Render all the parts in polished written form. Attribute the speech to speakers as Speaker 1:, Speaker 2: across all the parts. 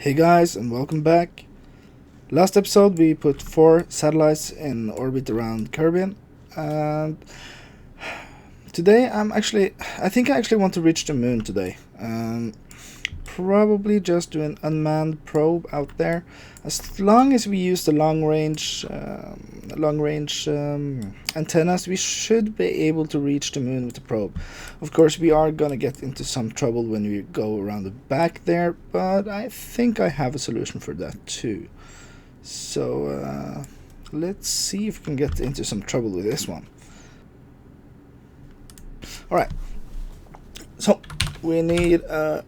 Speaker 1: Hey guys, and welcome back. Last episode we put 4 satellites in orbit around Kerbin, and today I think I actually want to reach the moon today. Probably just do an unmanned probe out there. As long as we use the long range antennas, we should be able to reach the moon with the probe. Of course, we are gonna get into some trouble when we go around the back there, but I think I have a solution for that too. So let's see if we can get into some trouble with this one. Alright, so we need a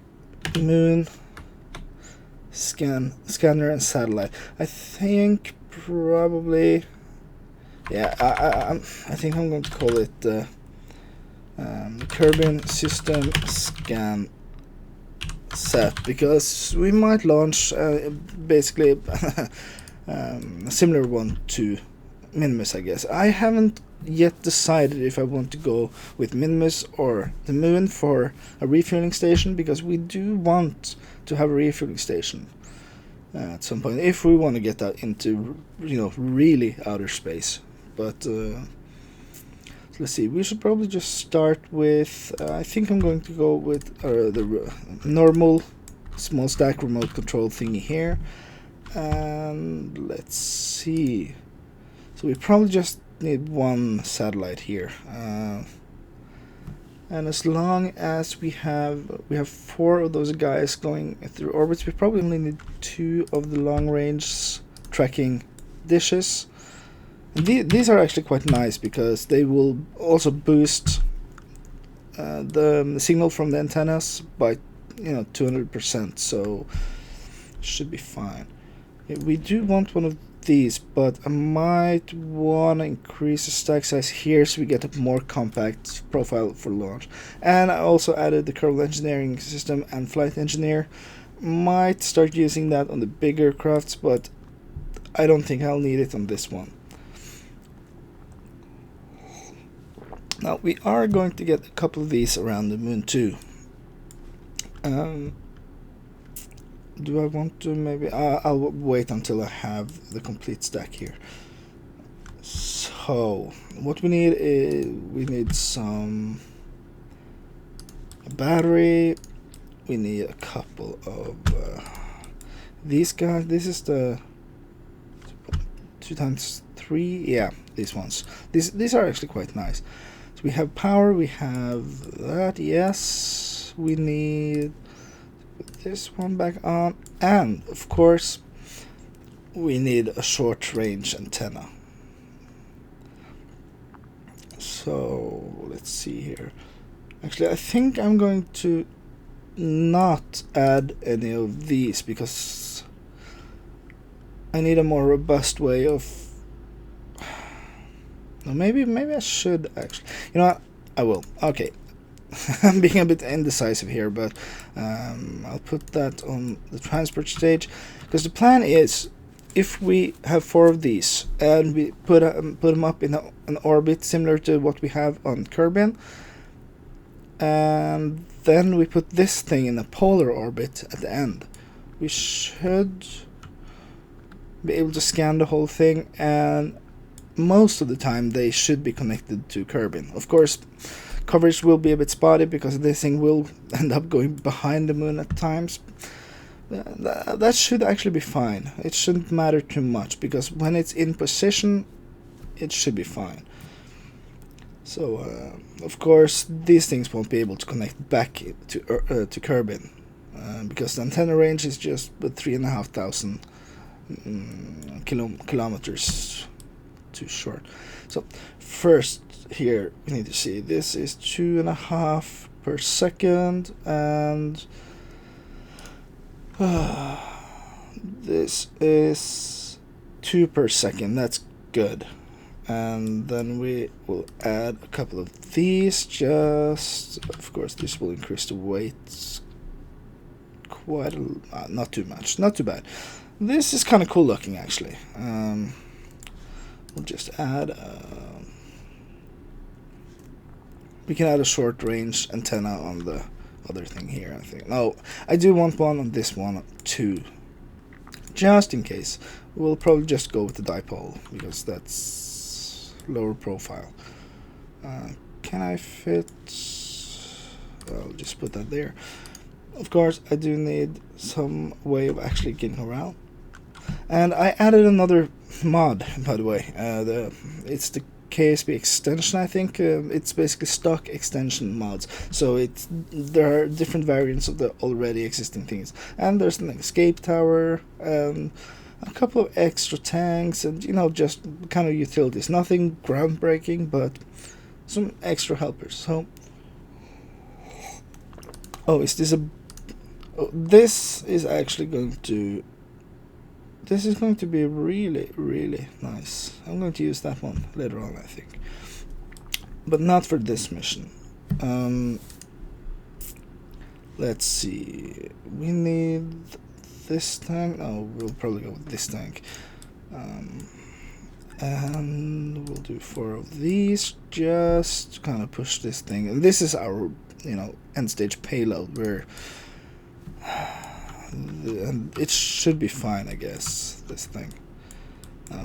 Speaker 1: moon scanner and satellite. I think probably, yeah, I think I'm going to call it Kerbin System Scan Set, because we might launch basically a similar one to Minimus, I guess. I haven't yet decided if I want to go with Minimus or the moon for a refueling station, because we do want to have a refueling station at some point if we want to get that into, really outer space. But let's see, we should probably just start with I think I'm going to go with the normal small stack remote control thingy here, and let's see. So we probably just need one satellite here, and as long as we have 4 of those guys going through orbits, we probably only need 2 of the long range tracking dishes. And these are actually quite nice because they will also boost the signal from the antennas by 200%, so should be fine. We do want one of these, but I might want to increase the stack size here so we get a more compact profile for launch. And I also added the Kerbal Engineering System and Flight Engineer. Might start using that on the bigger crafts, but I don't think I'll need it on this one. Now we are going to get a couple of these around the moon too. Do I want to maybe... I'll wait until I have the complete stack here. So, what we need is... we need a battery. We need a couple of these guys. This is the 2x3. Yeah, these ones. These are actually quite nice. So we have power. We have that. Yes. We need... this one back on, and of course we need a short range antenna. So let's see here. Actually, I think I'm going to not add any of these because I need a more robust way of... no, maybe I should actually. You know what? I will. Okay. I'm being a bit indecisive here, but I'll put that on the transport stage, because the plan is, if we have 4 of these and we put them up in an orbit similar to what we have on Kerbin, and then we put this thing in a polar orbit at the end, we should be able to scan the whole thing, and most of the time they should be connected to Kerbin. Of course, coverage will be a bit spotty because this thing will end up going behind the moon at times. That should actually be fine. It shouldn't matter too much, because when it's in position, it should be fine. So, of course, these things won't be able to connect back to Kerbin, because the antenna range is just 3,500 kilometers too short. So, first, here we need to see, this is 2.5 per second, and this is 2 per second. That's good. And then we will add a couple of these. Just, of course, this will increase the weight quite not too much, not too bad. This is kind of cool looking, actually. We'll just add we can add a short range antenna on the other thing here, I think. No, I do want one on this one too. just in case, we'll probably just go with the dipole because that's lower profile. Can I fit? I'll just put that there. Of course, I do need some way of actually getting around. And I added another mod, by the way. It's the KSP extension, I think. It's basically stock extension mods. So there are different variants of the already existing things. And there's an escape tower, a couple of extra tanks, and just kind of utilities. Nothing groundbreaking, but some extra helpers. So, is this a? This is actually going to. This is going to be really, really nice. I'm going to use that one later on, I think. But not for this mission. Let's see. We need this tank. Oh, we'll probably go with this tank. And we'll do 4 of these. Just kind of push this thing. And this is our, end stage payload. And it should be fine, I guess, this thing.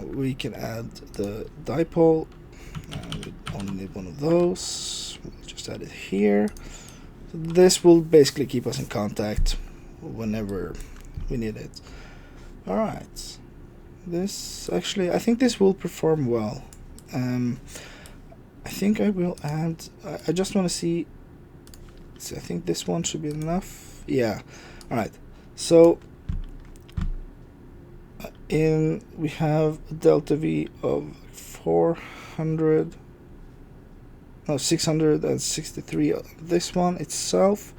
Speaker 1: We can add the dipole. We only need one of those. We'll just add it here. So this will basically keep us in contact whenever we need it. Alright. This, actually, I think this will perform well. I think I will add... I just want to see... I think this one should be enough. Yeah. Alright. So we have a delta V of 663 of this one itself.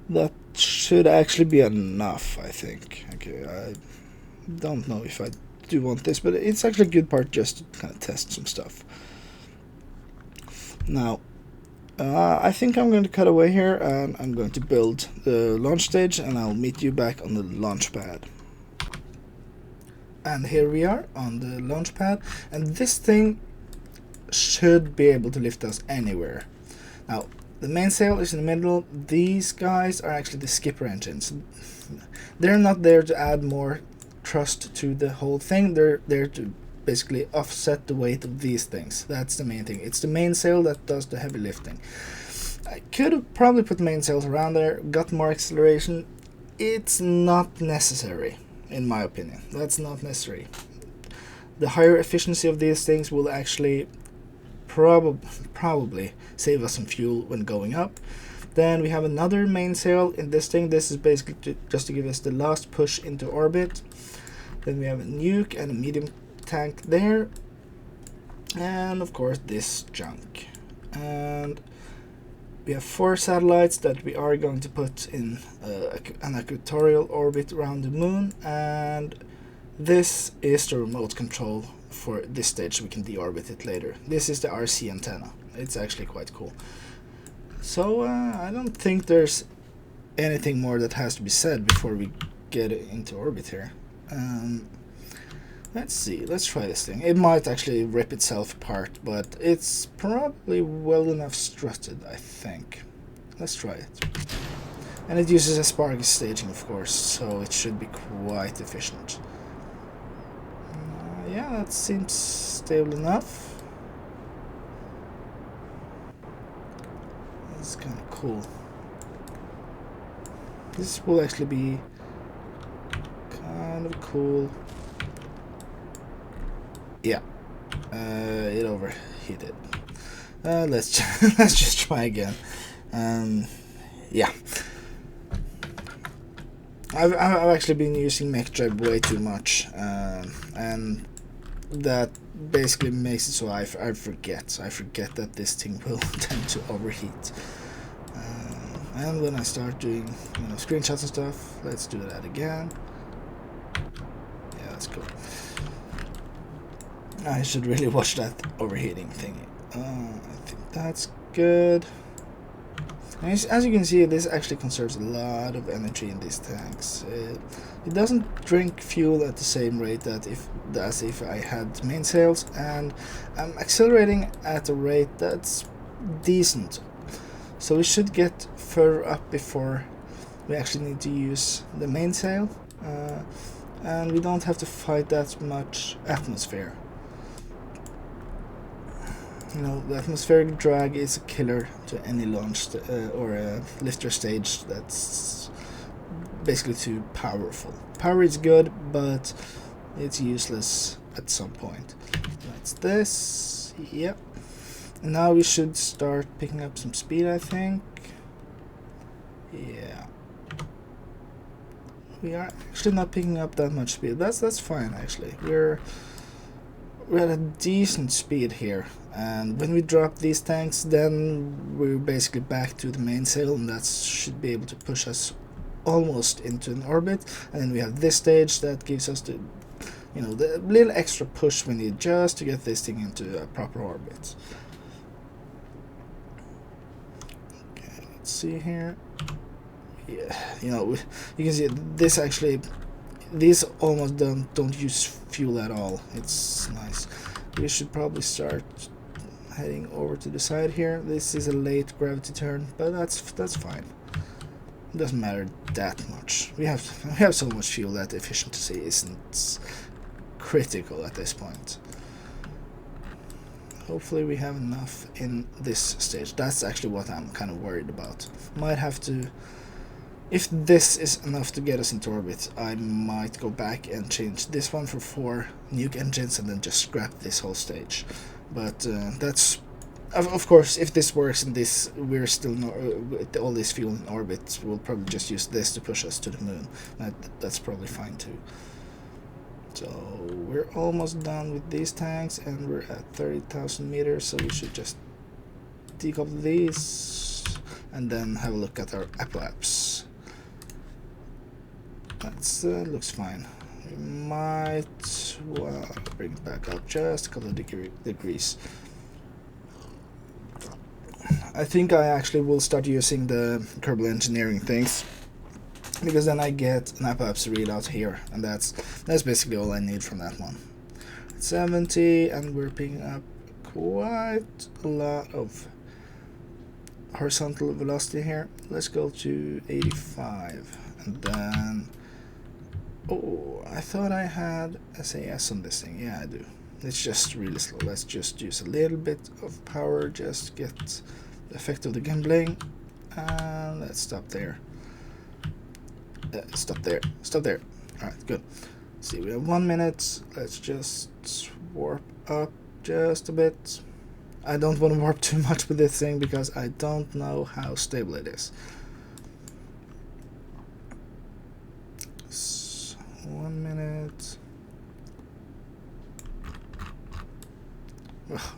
Speaker 1: That should actually be enough, I think. Okay, I don't know if I do want this, but it's actually a good part just to kind of test some stuff. Now, I think I'm going to cut away here and I'm going to build the launch stage, and I'll meet you back on the launch pad. And here we are on the launch pad, and this thing should be able to lift us anywhere. Now, the mainsail is in the middle. These guys are actually the skipper engines. They're not there to add more thrust to the whole thing. They're there to basically offset the weight of these things. That's the main thing. It's the mainsail that does the heavy lifting. I could have probably put mainsails around there, got more acceleration. It's not necessary, in my opinion. That's not necessary. The higher efficiency of these things will actually probably save us some fuel when going up. Then we have another mainsail in this thing. This is basically just to give us the last push into orbit. Then we have a nuke and a medium tank there, and of course this junk. And we have 4 satellites that we are going to put in an equatorial orbit around the moon, and this is the remote control for this stage. We can deorbit it later. This is the RC antenna. It's actually quite cool. So I don't think there's anything more that has to be said before we get into orbit here. Let's see, let's try this thing. It might actually rip itself apart, but it's probably well enough strutted, I think. Let's try it. And it uses Aspargus staging, of course, so it should be quite efficient. Yeah, that seems stable enough. That's kind of cool. This will actually be kind of cool. Yeah, it overheated. Let's just try again. Yeah, I've actually been using MechDrive way too much, and that basically makes it so I forget that this thing will tend to overheat. And when I start doing screenshots and stuff, let's do that again. Yeah, that's cool. I should really watch that overheating thingy. I think that's good. And as you can see, this actually conserves a lot of energy in these tanks. It doesn't drink fuel at the same rate as if I had mainsails, and I'm accelerating at a rate that's decent. So we should get further up before we actually need to use the mainsail. and we don't have to fight that much atmosphere. You know, the atmospheric drag is a killer to any launch or a lifter stage that's basically too powerful. Power is good, but it's useless at some point. That's this. Yep. Now we should start picking up some speed, I think. Yeah. We are actually not picking up that much speed. That's fine actually. We're at a decent speed here. And when we drop these tanks, then we're basically back to the mainsail, and that should be able to push us almost into an orbit. And then we have this stage that gives us the little extra push we need just to get this thing into a proper orbit. Okay, let's see here. Yeah, you can see this actually. These almost don't use fuel at all. It's nice. We should probably start heading over to the side here. This is a late gravity turn, but that's fine. It doesn't matter that much. We have so much fuel that efficiency isn't critical at this point. Hopefully we have enough in this stage. That's actually what I'm kind of worried about. Might have to. If this is enough to get us into orbit, I might go back and change this one for 4 nuke engines and then just scrap this whole stage. But that's, of course, if this works and we're still with all this fuel in orbit, we'll probably just use this to push us to the moon. That's probably fine too. So we're almost done with these tanks, and we're at 30,000 meters, so we should just decouple these and then have a look at our apoapse. That looks fine. We might bring it back up just a couple of degrees. I think I actually will start using the Kerbal Engineering things, because then I get an apoapse readout here, and that's basically all I need from that one. 70, and we're picking up quite a lot of horizontal velocity here. Let's go to 85, and then I thought I had SAS on this thing. Yeah, I do. It's just really slow. Let's just use a little bit of power, just get the effect of the gimbling, and let's stop there. Stop there. Alright, good. See, we have 1 minute. Let's just warp up just a bit. I don't want to warp too much with this thing because I don't know how stable it is. 1 minute.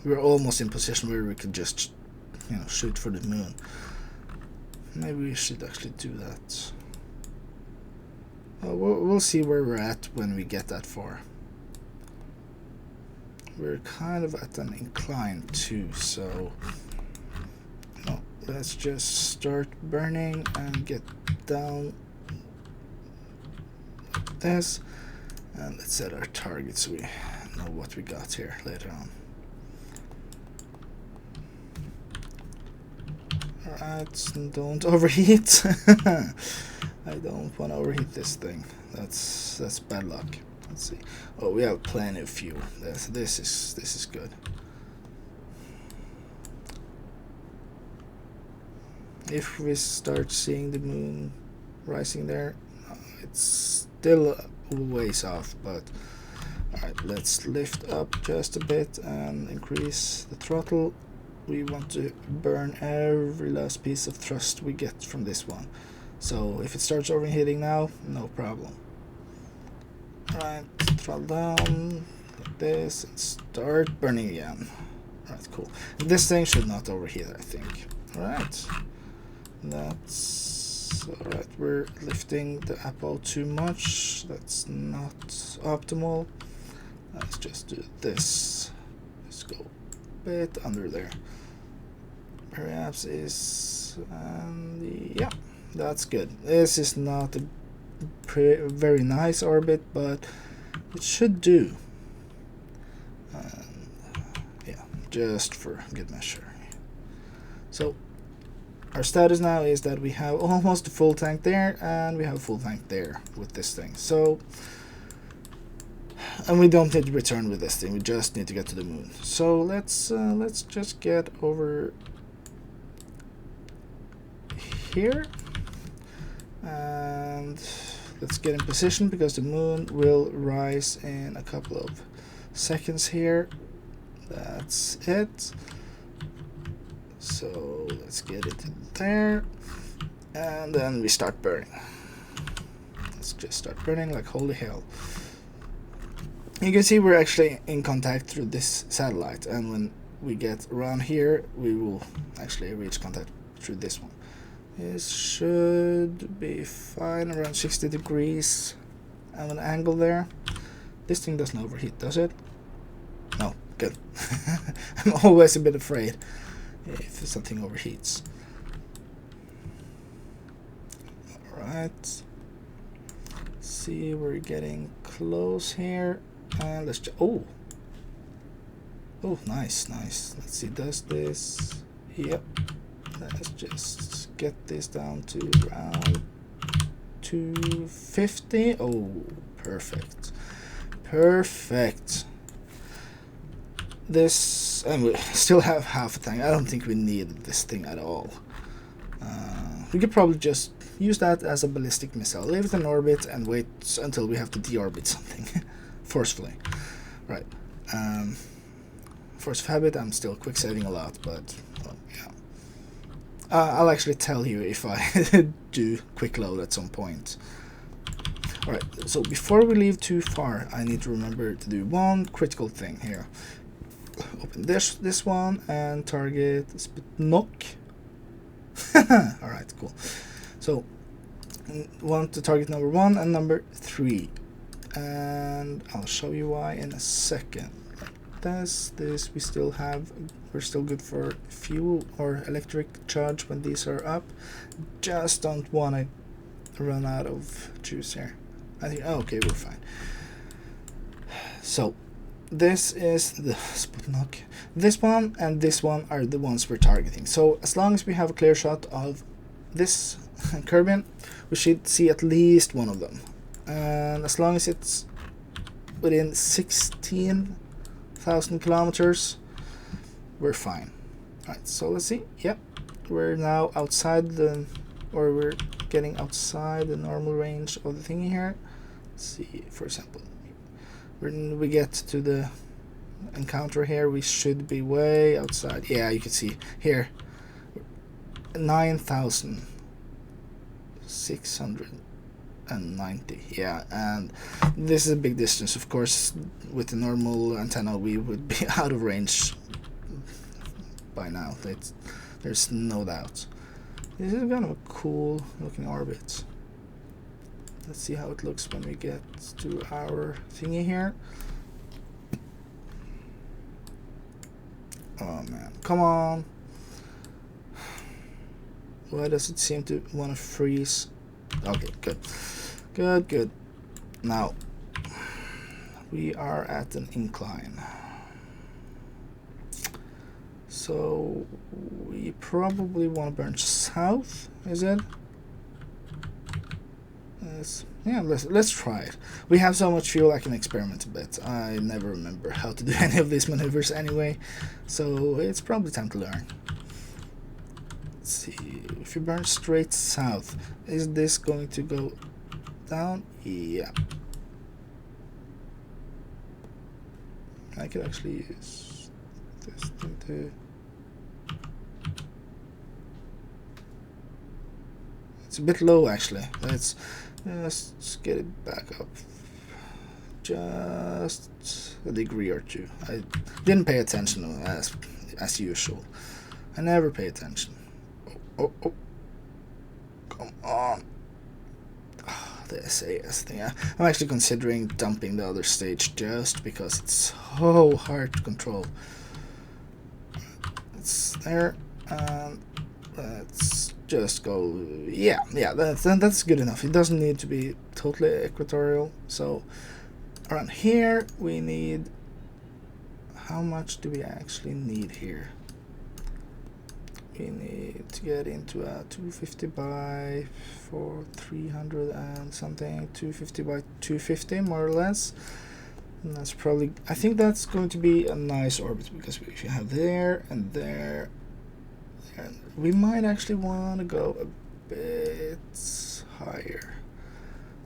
Speaker 1: We're almost in position where we could just, shoot for the moon. Maybe we should actually do that. We'll see where we're at when we get that far. We're kind of at an incline too, so let's just start burning and get down like this, and let's set our target so we know what we got here later on. Alright, don't overheat. I don't want to overheat this thing. That's bad luck. Let's see. Oh, we have plenty of fuel. This is good. If we start seeing the moon rising there, it's still a ways off, but alright, let's lift up just a bit and increase the throttle. We want to burn every last piece of thrust we get from this one. So if it starts overheating now, no problem. Alright, throttle down like this and start burning again. Alright, cool. This thing should not overheat, I think. Alright. That's alright. We're lifting the apo too much. That's not optimal. Let's just do this. Let's go a bit under there. Perhaps is yeah. That's good. This is not a very nice orbit, but it should do. Yeah, just for good measure. So, our status now is that we have almost a full tank there, and we have a full tank there with this thing. So, and we don't need to return with this thing. We just need to get to the moon. So let's just get over here, and let's get in position because the moon will rise in a couple of seconds here. That's it. So let's get it there, and then we start burning. Let's just start burning like holy hell. You can see we're actually in contact through this satellite, and when we get around here we will actually reach contact through this one. This should be fine, around 60 degrees and an angle there. This thing doesn't overheat, does it? No, good. I'm always a bit afraid if something overheats. Alright. See, we're getting close here. And let's just, oh, nice. Let's see, does this, yep. Let's just get this down to around 250. Oh, perfect. This, and we still have half a tank. I don't think we need this thing at all. We could probably just use that as a ballistic missile, leave it in orbit and wait until we have to deorbit something forcefully. Right. Force of habit, I'm still quick saving a lot, but well, yeah. I'll actually tell you if I do quick load at some point. Alright, so before we leave too far, I need to remember to do one critical thing here. Open this one and target Sputnik. Alright, cool. So, want to target number 1 and number 3. And I'll show you why in a second. This we still have, we're still good for fuel or electric charge when these are up. Just don't want to run out of juice here. I think, oh, okay, we're fine. So this is the Sputnik. This one and this one are the ones we're targeting. So as long as we have a clear shot of this Kerbin, we should see at least one of them. And as long as it's within 16,000 kilometers, we're fine. Alright, so let's see. Yep, we're now outside or we're getting outside the normal range of the thingy here. Let's see, for example, when we get to the encounter here, we should be way outside. Yeah, you can see here, 9,690. Yeah, and this is a big distance. Of course, with the normal antenna, we would be out of range by now. There's no doubt. This is kind of a cool looking orbit. Let's see how it looks when we get to our thingy here. Oh man, come on. Why does it seem to want to freeze? Okay, good. Now, we are at an incline. So, we probably want to burn south, is it? Yeah, let's try it. We have so much fuel I can experiment a bit. I never remember how to do any of these maneuvers anyway, so it's probably time to learn. Let's see, if you burn straight south, is this going to go down? Yeah. I could actually use this thing to... It's a bit low actually. Let's just get it back up just a degree or two. I didn't pay attention as usual. I never pay attention. Oh, come on. Oh, the SAS thing. I'm actually considering dumping the other stage just because it's so hard to control. It's there, and let's just go. Yeah, that's good enough. It doesn't need to be totally equatorial. So around here we need, how much do we actually need here? we need to get into a 250 by 300 and something, 250 by 250 more or less. And that's probably, I think that's going to be a nice orbit, because if you have there and there, and we might actually want to go a bit higher.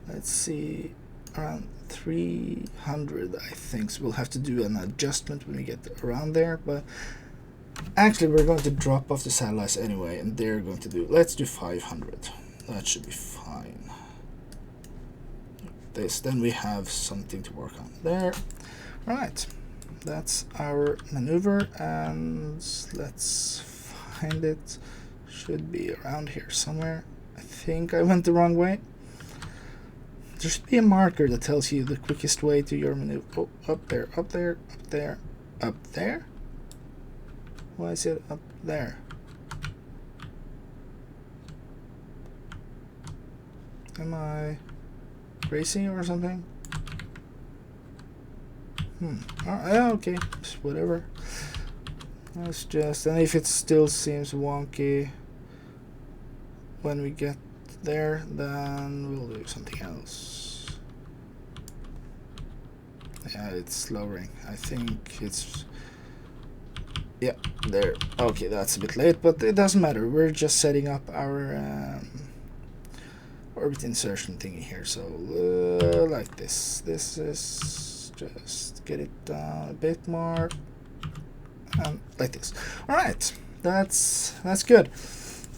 Speaker 1: Let's see, around 300 I think, so we'll have to do an adjustment when we get around there, but actually we're going to drop off the satellites anyway, and they're going to do, let's do 500. That should be fine. This, then we have something to work on there. Right, that's our maneuver, and let's find it. Should be around here somewhere. I think I went the wrong way. There should be a marker that tells you the quickest way to your maneuver. Oh, up there, up there, up there, up there. Why is it up there? Am I crazy or something? Okay, whatever. Let's just, and if it still seems wonky when we get there, then we'll do something else. Yeah, it's lowering. I think it's, yeah, there. Okay, that's a bit late, but it doesn't matter. We're just setting up our orbit insertion thingy here. So like this. This is just get it down a bit more, like this. All right, that's good.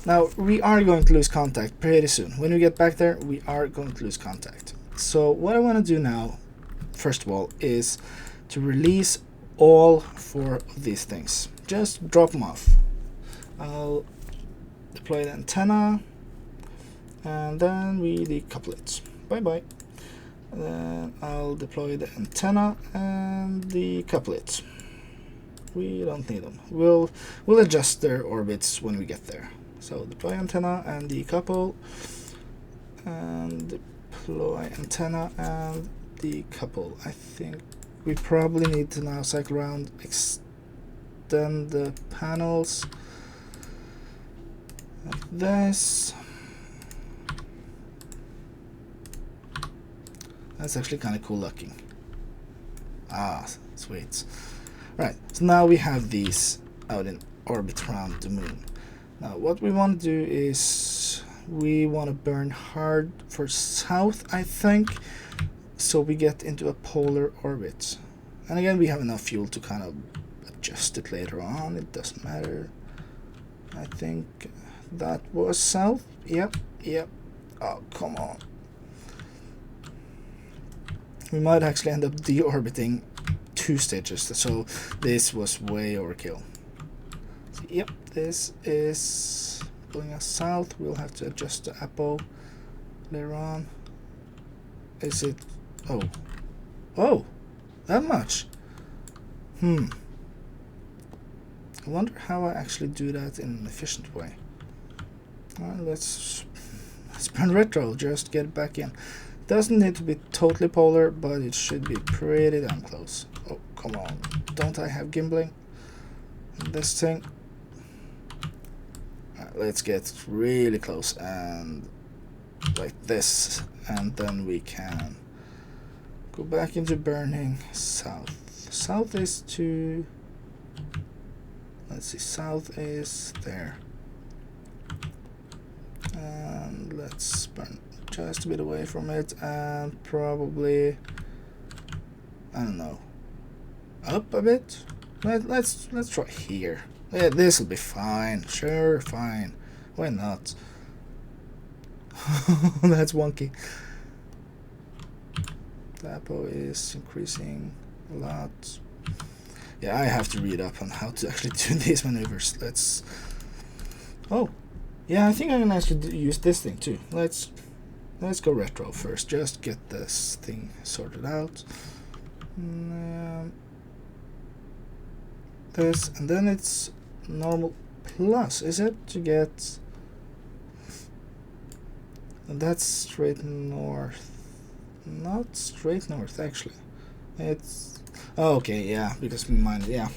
Speaker 1: Now we are going to lose contact pretty soon. When we get back there, we are going to lose contact. So what I want to do now, first of all, is to release all 4 of these things. Just drop them off. I'll deploy the antenna, and then we decouple it. Bye bye. And then I'll deploy the antenna and decouple it. We don't need them. We'll adjust their orbits when we get there. So deploy antenna and decouple, and deploy antenna and decouple. I think we probably need to now cycle around, extend the panels like this. That's actually kind of cool looking. Ah, sweet. Right, so now we have these out in orbit around the moon. Now what we want to do is we want to burn hard for south, I think, so we get into a polar orbit. And again, we have enough fuel to kind of adjust it later on. It doesn't matter. I think that was south. Yep. Oh, come on. We might actually end up deorbiting 2 stages, so this was way overkill. So, yep, this is pulling us south. We'll have to adjust the apo later on. Is it? Oh, that much. I wonder how I actually do that in an efficient way. Well, let's burn retro, just get it back in. Doesn't need to be totally polar, but it should be pretty damn close. Oh, come on. Don't I have gimbling? This thing. Right, let's get really close and like this, and then we can go back into burning south. South is to, let's see, south is there. And let's burn just a bit away from it, and probably, I don't know, up a bit. Let's try here. Yeah, this will be fine. Sure, fine. Why not? That's wonky. The apo is increasing a lot. Yeah, I have to read up on how to actually do these maneuvers. Let's. Oh, yeah, I think I can actually use this thing too. Let's go retro first. Just get this thing sorted out. This, and then it's normal plus, is it? To get. And that's straight north. Not straight north, actually. It's. Oh, okay, yeah, because mine. Yeah.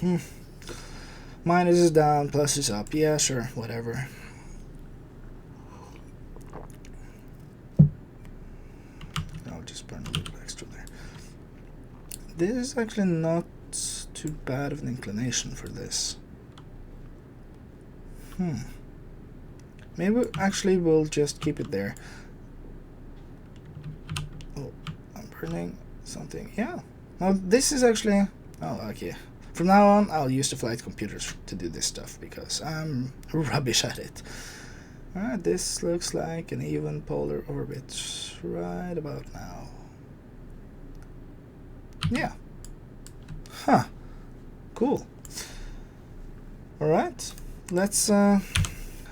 Speaker 1: Minus is down, plus is up. Yeah, sure, whatever. I'll just burn a little extra there. This is actually not too bad of an inclination for this. Maybe actually we'll just keep it there. Oh, I'm burning something. Yeah. Now this is actually... Oh, okay. From now on, I'll use the flight computers to do this stuff because I'm rubbish at it. Alright, this looks like an even polar orbit right about now. Yeah. Huh. Cool. Alright, let's have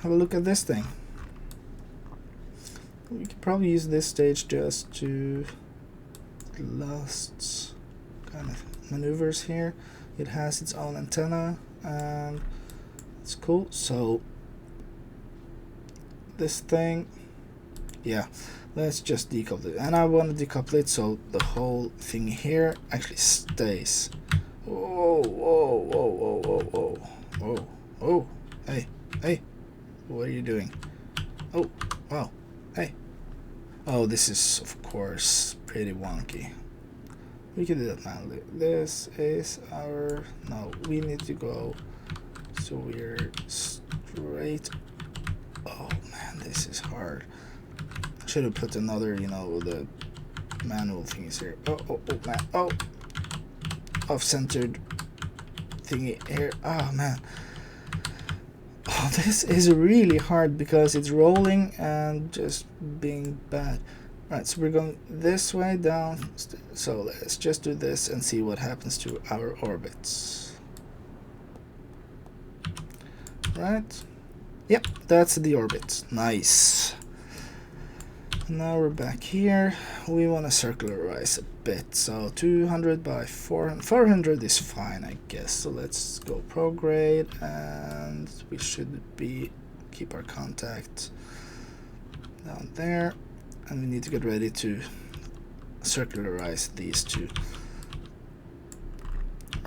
Speaker 1: a look at this thing. We could probably use this stage just to last kind of maneuvers here. It has its own antenna and it's cool. So this thing, yeah, let's just decouple it. And I want to decouple it so the whole thing here actually stays. Whoa, whoa, whoa, whoa, whoa, whoa, whoa, whoa, hey, hey, what are you doing? Oh, wow, hey. Oh, this is of course pretty wonky. We can do that manually. This is our... No, we need to go so we're straight. Oh man, this is hard. I should have put another, you know, the manual thingies here. Oh, oh, oh man, oh. Off-centered thingy here. Oh man. Oh, this is really hard because it's rolling and just being bad. Right, so we're going this way down. So let's just do this and see what happens to our orbits. Right. Yep, that's the orbit. Nice. Now we're back here. We want to circularize a bit. So 200 by 400. 400 is fine, I guess. So let's go prograde, and we should keep our contact down there. And we need to get ready to circularize these two.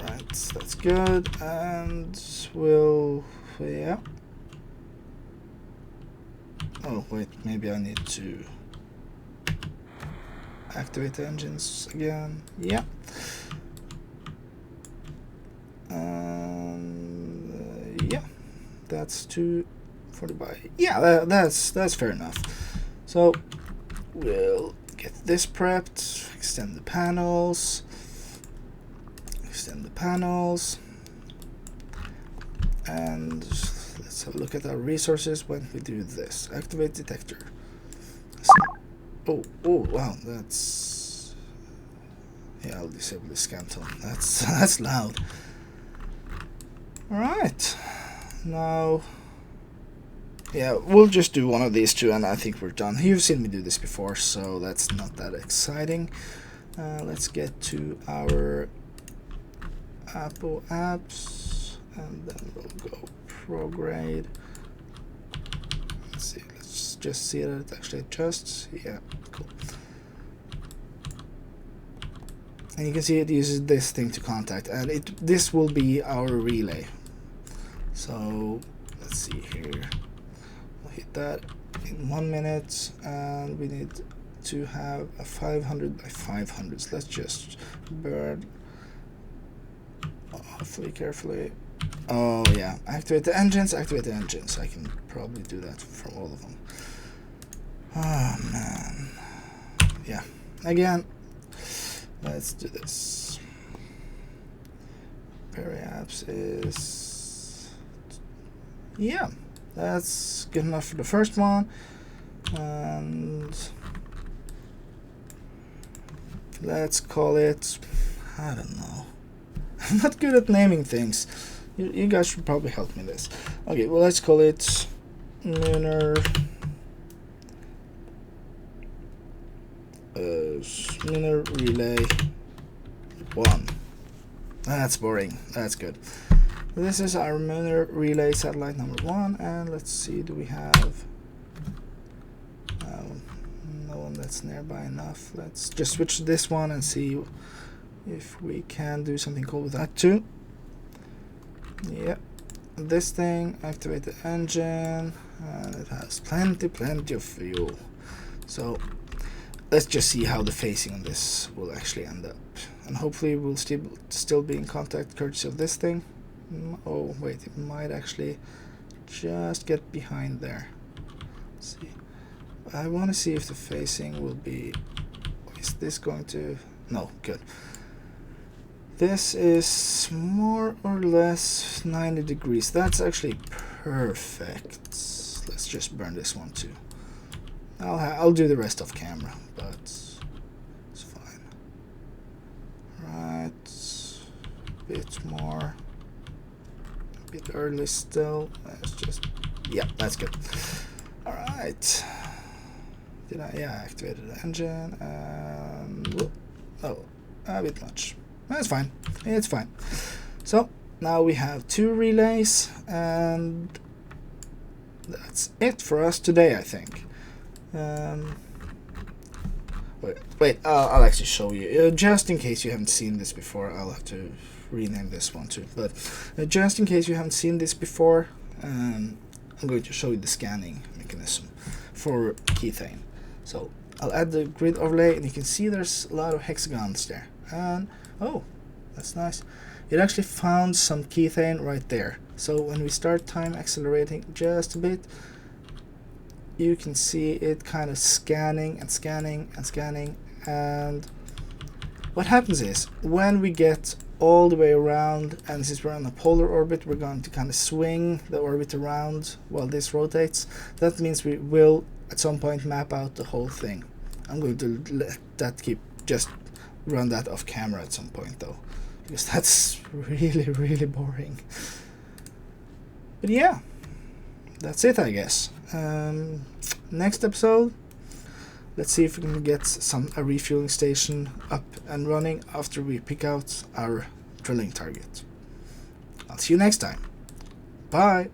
Speaker 1: Right, so that's good. And we'll... yeah. Oh, wait, maybe I need to activate the engines again. Yeah. Yeah, that's 240 by... yeah, that's fair enough. So we'll get this prepped, extend the panels, and let's have a look at our resources when we do this. Activate detector. So, oh wow, that's... yeah, I'll disable the scan tone. That's loud. Alright, now... yeah, we'll just do one of these two and I think we're done. You've seen me do this before, so that's not that exciting. Let's get to our Apple apps, and then we'll go prograde. Let's see, let's just see that it actually adjusts. Yeah, cool. And you can see it uses this thing to contact, and this will be our relay. So let's see here. We'll hit that in 1 minute, and we need to have a 500 by 500. So let's just burn awfully carefully. Oh yeah, activate the engines. I can probably do that from all of them. Oh man. Yeah, again, let's do this. Periapps is... yeah, that's good enough for the first one. And let's call it, I don't know. I'm not good at naming things. You guys should probably help me this. Okay, well, let's call it Munar Relay 1. That's boring. That's good. This is our Munar Relay satellite number 1, and let's see, do we have no one that's nearby enough? Let's just switch to this one and see if we can do something cool with that too. Yep, this thing, activate the engine, and it has plenty of fuel. So let's just see how the phasing on this will actually end up, and hopefully we'll still be in contact courtesy of this thing. Oh wait, it might actually just get behind there. Let's see. I want to see if the phasing will be. Is this going to? No, good. This is more or less 90 degrees. That's actually perfect. Let's just burn this one too. I'll do the rest off camera, but it's fine. Right, a bit more. A bit early still. Let's just. Yeah, that's good. All right. Did I? Yeah, I activated the engine and oh, a bit much. That's fine. It's fine. So now we have 2 relays, and that's it for us today, I think. Wait. I'll actually show you. Just in case you haven't seen this before, I'll have to rename this one too. But just in case you haven't seen this before, I'm going to show you the scanning mechanism for Kethane. So I'll add the grid overlay, and you can see there's a lot of hexagons there. And oh, that's nice. It actually found some Kethane right there. So when we start time accelerating just a bit, you can see it kind of scanning and scanning and scanning. And what happens is when we get all the way around, and since we're on a polar orbit, we're going to kind of swing the orbit around while this rotates. That means we will at some point map out the whole thing. I'm going to let that just run that off camera at some point though, because that's really boring. But yeah, that's it, I guess. Next episode, let's see if we can get a refueling station up and running after we pick out our drilling target. I'll see you next time. Bye.